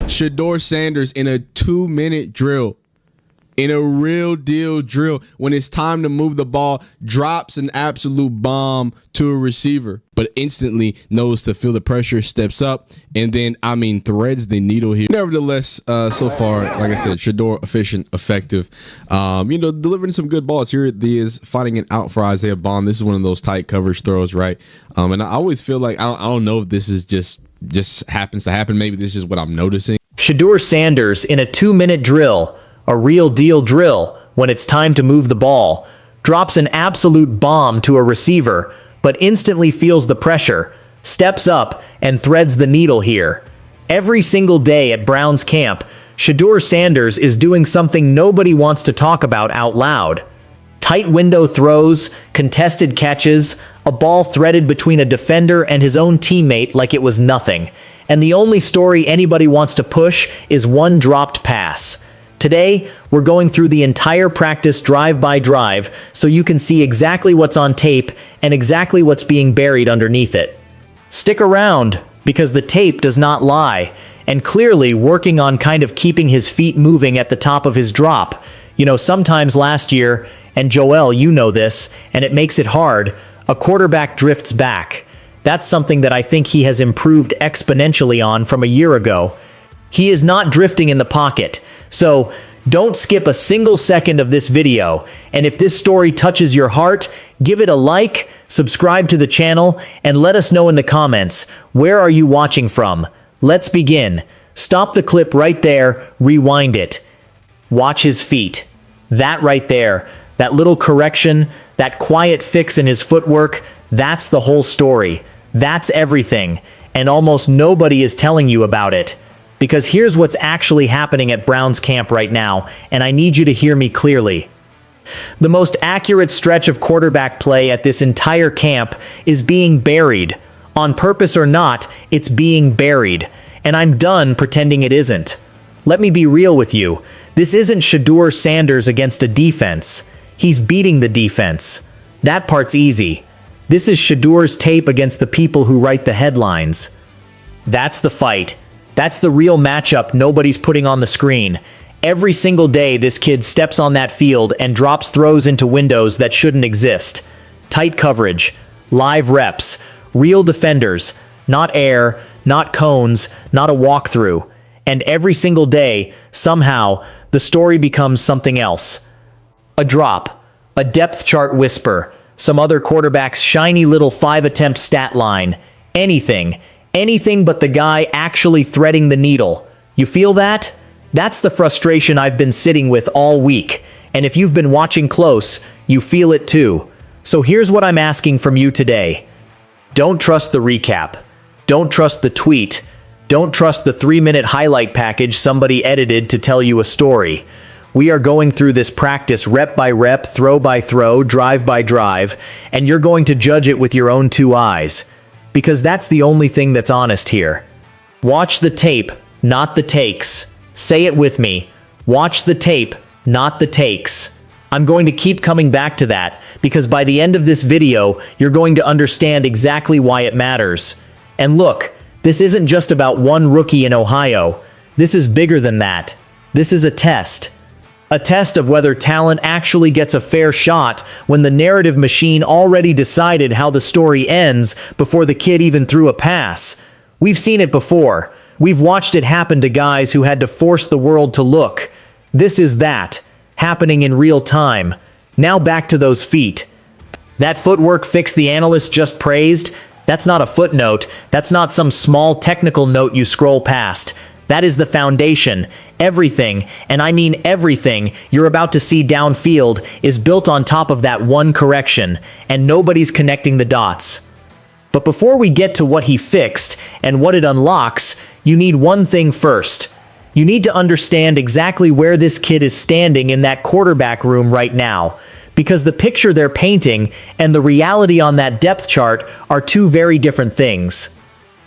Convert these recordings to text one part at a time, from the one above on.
Shedeur Sanders in a 2-minute drill. In a real deal drill, when it's time to move the ball, drops an absolute bomb to a receiver, but instantly knows to feel the pressure, steps up, and then, threads the needle here. Nevertheless, so far, like I said, Shedeur efficient, effective, delivering some good balls. Here it is, finding it out for Isaiah Bond. This is one of those tight coverage throws, right? And I always feel like, I don't know if this is just happens to happen. Maybe this is what I'm noticing. Shedeur Sanders in a 2-minute drill. A real deal drill when it's time to move the ball, drops an absolute bomb to a receiver, but instantly feels the pressure, steps up, and threads the needle here. Every single day at Browns camp, Shedeur Sanders is doing something nobody wants to talk about out loud. Tight window throws, contested catches, a ball threaded between a defender and his own teammate like it was nothing. And the only story anybody wants to push is one dropped pass. Today, we're going through the entire practice drive by drive so you can see exactly what's on tape and exactly what's being buried underneath it. Stick around, because the tape does not lie, and clearly working on kind of keeping his feet moving at the top of his drop. Sometimes last year, and Joel, you know this, and it makes it hard, a quarterback drifts back. That's something that I think he has improved exponentially on from a year ago. He is not drifting in the pocket. So, don't skip a single second of this video, and if this story touches your heart, give it a like, subscribe to the channel, and let us know in the comments, where are you watching from? Let's begin. Stop the clip right there, rewind it. Watch his feet. That right there, that little correction, that quiet fix in his footwork, that's the whole story. That's everything, and almost nobody is telling you about it. Because here's what's actually happening at Browns camp right now, and I need you to hear me clearly. The most accurate stretch of quarterback play at this entire camp is being buried. On purpose or not, it's being buried. And I'm done pretending it isn't. Let me be real with you. This isn't Shedeur Sanders against a defense. He's beating the defense. That part's easy. This is Shedeur's tape against the people who write the headlines. That's the fight. That's the real matchup nobody's putting on the screen. Every single day this kid steps on that field and drops throws into windows that shouldn't exist. Tight coverage, live reps, real defenders, not air, not cones, not a walkthrough. And every single day, somehow, the story becomes something else. A drop, a depth chart whisper, some other quarterback's shiny little 5-attempt stat line, anything but the guy actually threading the needle. You feel that? That's the frustration I've been sitting with all week, and if you've been watching close, you feel it too. So here's what I'm asking from you today. Don't trust the recap. Don't trust the tweet. Don't trust the 3-minute highlight package somebody edited to tell you a story. We are going through this practice rep by rep, throw by throw, drive by drive, and you're going to judge it with your own 2 eyes. Because that's the only thing that's honest here. Watch the tape, not the takes. Say it with me. Watch the tape, not the takes. I'm going to keep coming back to that, because by the end of this video, you're going to understand exactly why it matters. And look, this isn't just about one rookie in Ohio. This is bigger than that. This is a test. A test of whether talent actually gets a fair shot when the narrative machine already decided how the story ends before the kid even threw a pass. We've seen it before. We've watched it happen to guys who had to force the world to look. This is that, happening in real time. Now back to those feet. That footwork fix the analyst just praised? That's not a footnote. That's not some small technical note you scroll past. That is the foundation. Everything, and I mean everything, you're about to see downfield is built on top of that one correction, and nobody's connecting the dots. But before we get to what he fixed and what it unlocks, you need one thing first. You need to understand exactly where this kid is standing in that quarterback room right now, because the picture they're painting and the reality on that depth chart are 2 very different things.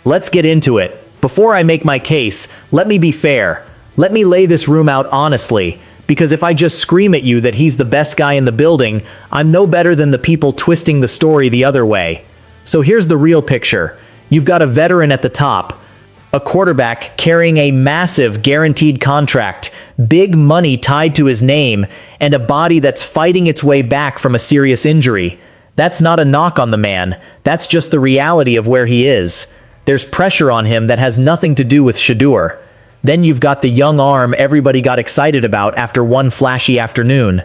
Let's get into it. Before I make my case, let me be fair. Let me lay this room out honestly, because if I just scream at you that he's the best guy in the building, I'm no better than the people twisting the story the other way. So here's the real picture. You've got a veteran at the top, A quarterback carrying a massive guaranteed contract, big money tied to his name, and a body that's fighting its way back from a serious injury. That's not a knock on the man, that's just the reality of where he is. There's pressure on him that has nothing to do with Shedeur. Then you've got the young arm everybody got excited about after one flashy afternoon.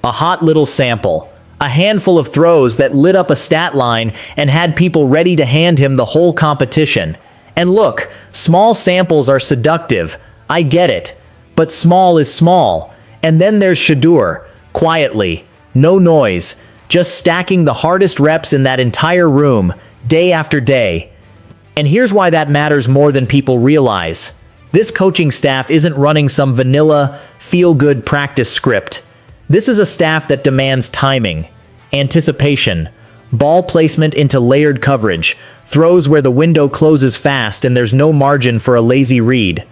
A hot little sample. A handful of throws that lit up a stat line and had people ready to hand him the whole competition. And look, small samples are seductive. I get it. But small is small. And then there's Shedeur, quietly, no noise, just stacking the hardest reps in that entire room, day after day. And here's why that matters more than people realize. This coaching staff isn't running some vanilla, feel-good practice script. This is a staff that demands timing, anticipation, ball placement into layered coverage, throws where the window closes fast and there's no margin for a lazy read.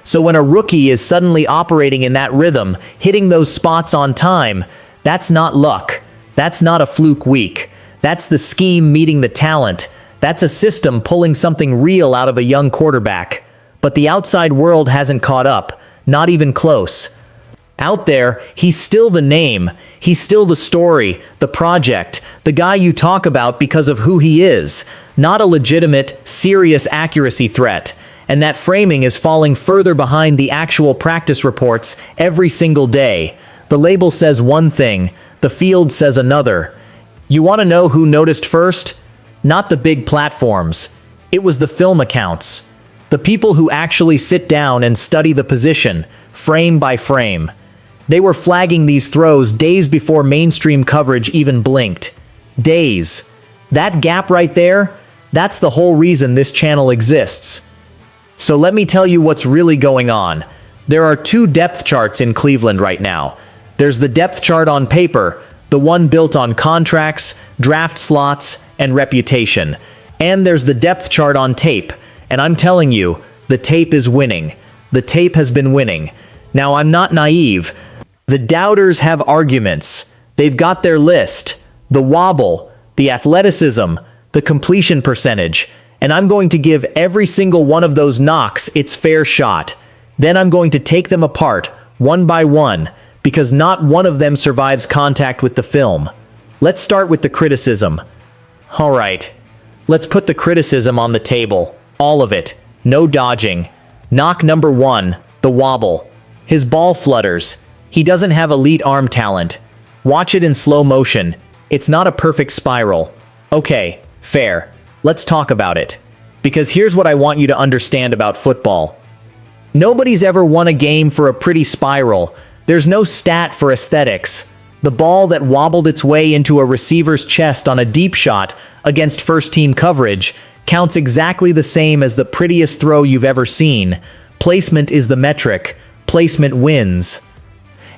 So when a rookie is suddenly operating in that rhythm, hitting those spots on time, that's not luck. That's not a fluke week. That's the scheme meeting the talent. That's a system pulling something real out of a young quarterback. But the outside world hasn't caught up, not even close. Out there, he's still the name, he's still the story, the project, the guy you talk about because of who he is, not a legitimate, serious accuracy threat. And that framing is falling further behind the actual practice reports every single day. The label says one thing, the field says another. You want to know who noticed first? Not the big platforms. It was the film accounts. The people who actually sit down and study the position, frame by frame. They were flagging these throws days before mainstream coverage even blinked. Days. That gap right there, that's the whole reason this channel exists. So let me tell you what's really going on. There are two depth charts in Cleveland right now. There's the depth chart on paper, the one built on contracts, draft slots, and reputation. And there's the depth chart on tape. And I'm telling you, the tape is winning. The tape has been winning. Now, I'm not naive. The doubters have arguments. They've got their list. The wobble, the athleticism, the completion percentage. And I'm going to give every single one of those knocks its fair shot. Then I'm going to take them apart, one by one, because not one of them survives contact with the film. Let's start with the criticism. All right, let's put the criticism on the table. All of it. No dodging. Knock number one, the wobble. His ball flutters. He doesn't have elite arm talent. Watch it in slow motion. It's not a perfect spiral. Okay, fair. Let's talk about it. Because here's what I want you to understand about football. Nobody's ever won a game for a pretty spiral. There's no stat for aesthetics. The ball that wobbled its way into a receiver's chest on a deep shot against first-team coverage counts exactly the same as the prettiest throw you've ever seen. Placement is the metric. Placement wins.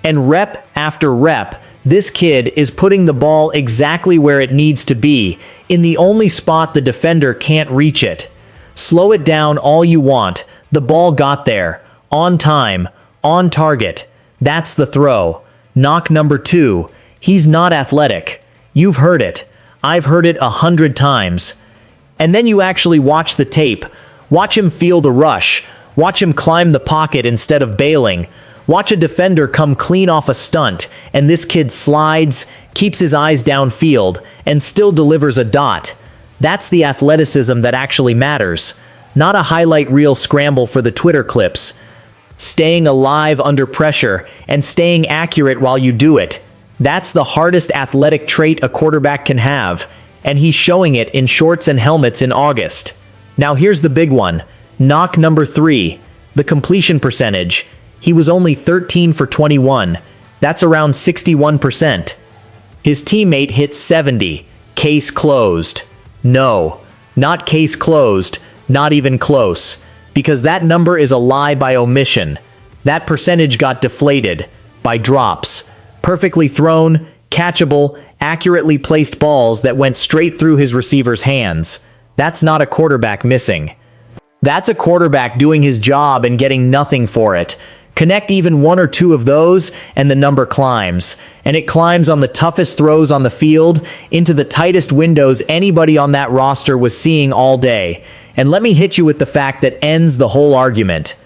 And rep after rep, this kid is putting the ball exactly where it needs to be, in the only spot the defender can't reach it. Slow it down all you want. The ball got there. On time. On target. That's the throw. Knock number two. He's not athletic. You've heard it. I've heard it 100 times. And then you actually watch the tape. Watch him feel the rush. Watch him climb the pocket instead of bailing. Watch a defender come clean off a stunt, and this kid slides, keeps his eyes downfield, and still delivers a dot. That's the athleticism that actually matters. Not a highlight reel scramble for the Twitter clips. Staying alive under pressure and staying accurate while you do it. That's the hardest athletic trait a quarterback can have, and he's showing it in shorts and helmets in August. Now here's the big one. Knock number three, the completion percentage. He was only 13 for 21. That's around 61%. His teammate hit 70. Case closed. No, not case closed, not even close. Because that number is a lie by omission. That percentage got deflated by drops. Perfectly thrown, catchable, accurately placed balls that went straight through his receiver's hands. That's not a quarterback missing. That's a quarterback doing his job and getting nothing for it. Connect even one or two of those, and the number climbs. And it climbs on the toughest throws on the field, into the tightest windows anybody on that roster was seeing all day. And let me hit you with the fact that ends the whole argument.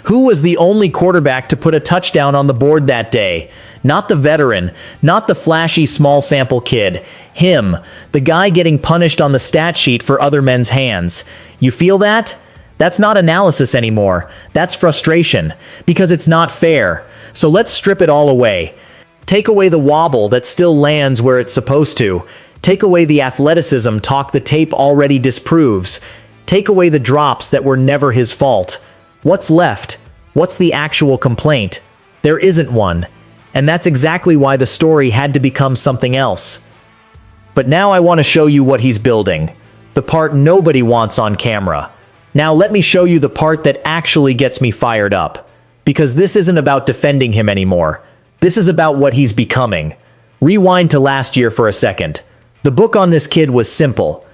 Who was the only quarterback to put a touchdown on the board that day? Not the veteran, not the flashy small sample kid. Him, the guy getting punished on the stat sheet for other men's hands. You feel that? That's not analysis anymore. That's frustration, because it's not fair. So let's strip it all away. Take away the wobble that still lands where it's supposed to. Take away the athleticism talk the tape already disproves. Take away the drops that were never his fault. What's left? What's the actual complaint? There isn't one. And that's exactly why the story had to become something else. But now I want to show you what he's building. The part nobody wants on camera. Now let me show you the part that actually gets me fired up. Because this isn't about defending him anymore. This is about what he's becoming. Rewind to last year for a second. The book on this kid was simple.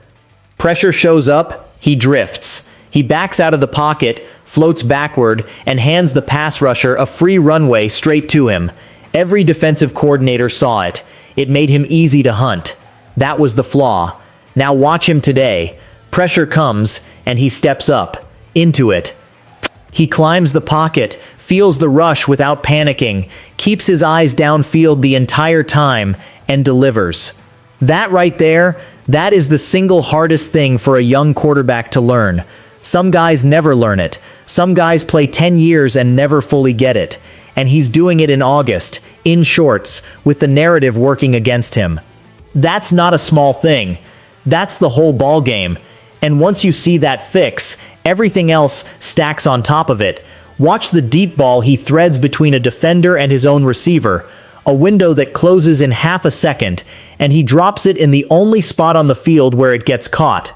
Pressure shows up, he drifts. He backs out of the pocket, floats backward, and hands the pass rusher a free runway straight to him. Every defensive coordinator saw it. It made him easy to hunt. That was the flaw. Now watch him today. Pressure comes, and he steps up. Into it. He climbs the pocket, feels the rush without panicking, keeps his eyes downfield the entire time, and delivers. That right there, that is the single hardest thing for a young quarterback to learn. Some guys never learn it. Some guys play 10 years and never fully get it. And he's doing it in August, in shorts, with the narrative working against him. That's not a small thing. That's the whole ball game. And once you see that fix, everything else stacks on top of it. Watch the deep ball he threads between a defender and his own receiver, a window that closes in half a second, and he drops it in the only spot on the field where it gets caught.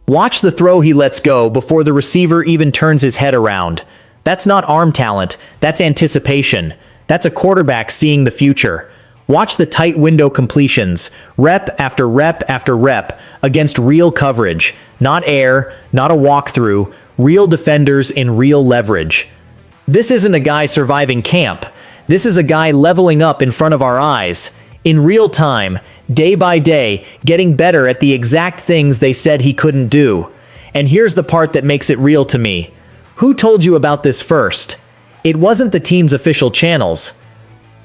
Watch the throw he lets go before the receiver even turns his head around. That's not arm talent, that's anticipation. That's a quarterback seeing the future. Watch the tight window completions, rep after rep after rep, against real coverage. Not air, not a walkthrough, real defenders in real leverage. This isn't a guy surviving camp. This is a guy leveling up in front of our eyes. In real time, day by day, getting better at the exact things they said he couldn't do. And here's the part that makes it real to me. Who told you about this first? It wasn't the team's official channels.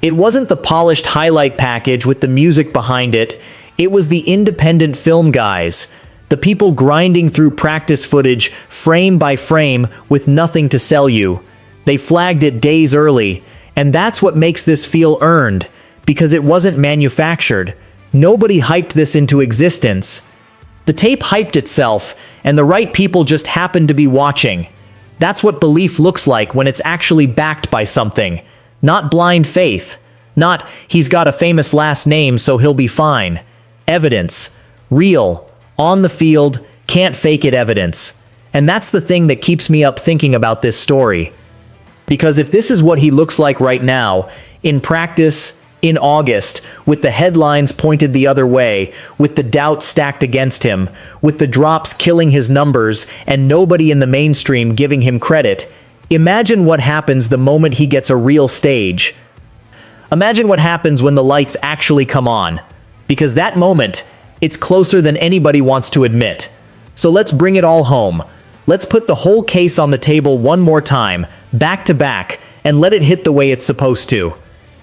It wasn't the polished highlight package with the music behind it. It was the independent film guys. The people grinding through practice footage, frame by frame, with nothing to sell you. They flagged it days early, and that's what makes this feel earned, because it wasn't manufactured. Nobody hyped this into existence. The tape hyped itself, and the right people just happened to be watching. That's what belief looks like when it's actually backed by something. Not blind faith. Not, he's got a famous last name so he'll be fine. Evidence. Real. On the field, can't fake it evidence. And that's the thing that keeps me up thinking about this story. Because if this is what he looks like right now, in practice, in August, with the headlines pointed the other way, with the doubt stacked against him, with the drops killing his numbers, and nobody in the mainstream giving him credit, imagine what happens the moment he gets a real stage. Imagine what happens when the lights actually come on. Because that moment, it's closer than anybody wants to admit. So let's bring it all home. Let's put the whole case on the table one more time, back to back, and let it hit the way it's supposed to.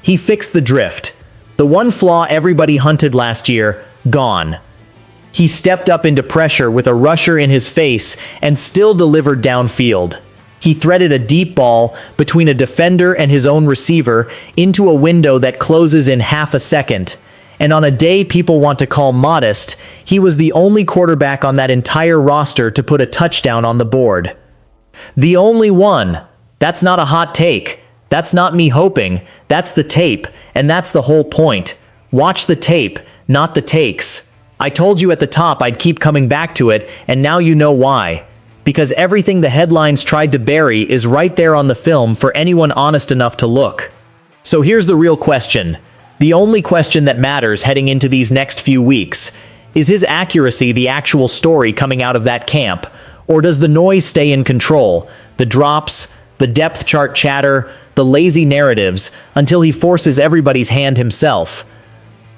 He fixed the drift. The one flaw everybody hunted last year, gone. He stepped up into pressure with a rusher in his face and still delivered downfield. He threaded a deep ball between a defender and his own receiver into a window that closes in half a second. And on a day people want to call modest, he was the only quarterback on that entire roster to put a touchdown on the board. The only one. That's not a hot take. That's not me hoping. That's the tape, and that's the whole point. Watch the tape, not the takes. I told you at the top I'd keep coming back to it, and now you know why. Because everything the headlines tried to bury is right there on the film for anyone honest enough to look. So here's the real question. The only question that matters heading into these next few weeks. Is his accuracy the actual story coming out of that camp? Or does the noise stay in control? The drops, the depth chart chatter, the lazy narratives, until he forces everybody's hand himself.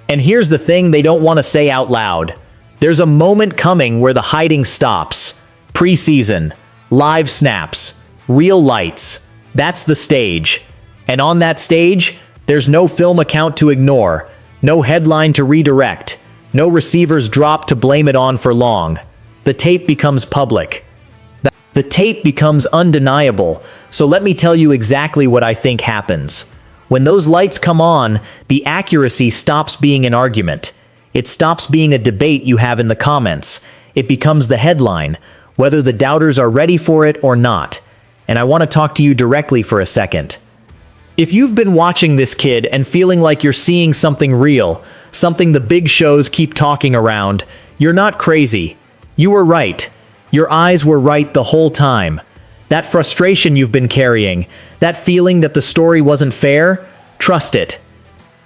And here's the thing they don't want to say out loud. There's a moment coming where the hiding stops. Preseason, live snaps, real lights. That's the stage. And on that stage, there's no film account to ignore, no headline to redirect, no receivers drop to blame it on for long. The tape becomes public. The tape becomes undeniable, so let me tell you exactly what I think happens. When those lights come on, the accuracy stops being an argument. It stops being a debate you have in the comments. It becomes the headline, whether the doubters are ready for it or not. And I want to talk to you directly for a second. If you've been watching this kid and feeling like you're seeing something real, something the big shows keep talking around, you're not crazy. You were right. Your eyes were right the whole time. That frustration you've been carrying, that feeling that the story wasn't fair, trust it.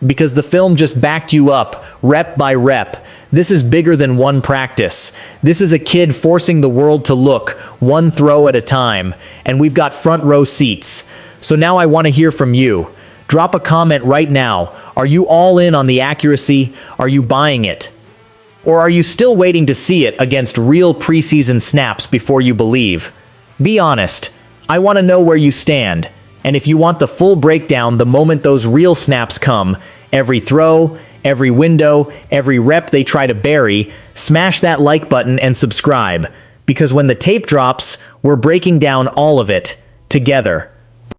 Because the film just backed you up, rep by rep. This is bigger than one practice. This is a kid forcing the world to look, one throw at a time. And we've got front row seats. So now I want to hear from you. Drop a comment right now. Are you all in on the accuracy? Are you buying it? Or are you still waiting to see it against real preseason snaps before you believe? Be honest. I want to know where you stand. And if you want the full breakdown the moment those real snaps come, every throw, every window, every rep they try to bury, smash that like button and subscribe. Because when the tape drops, we're breaking down all of it, together.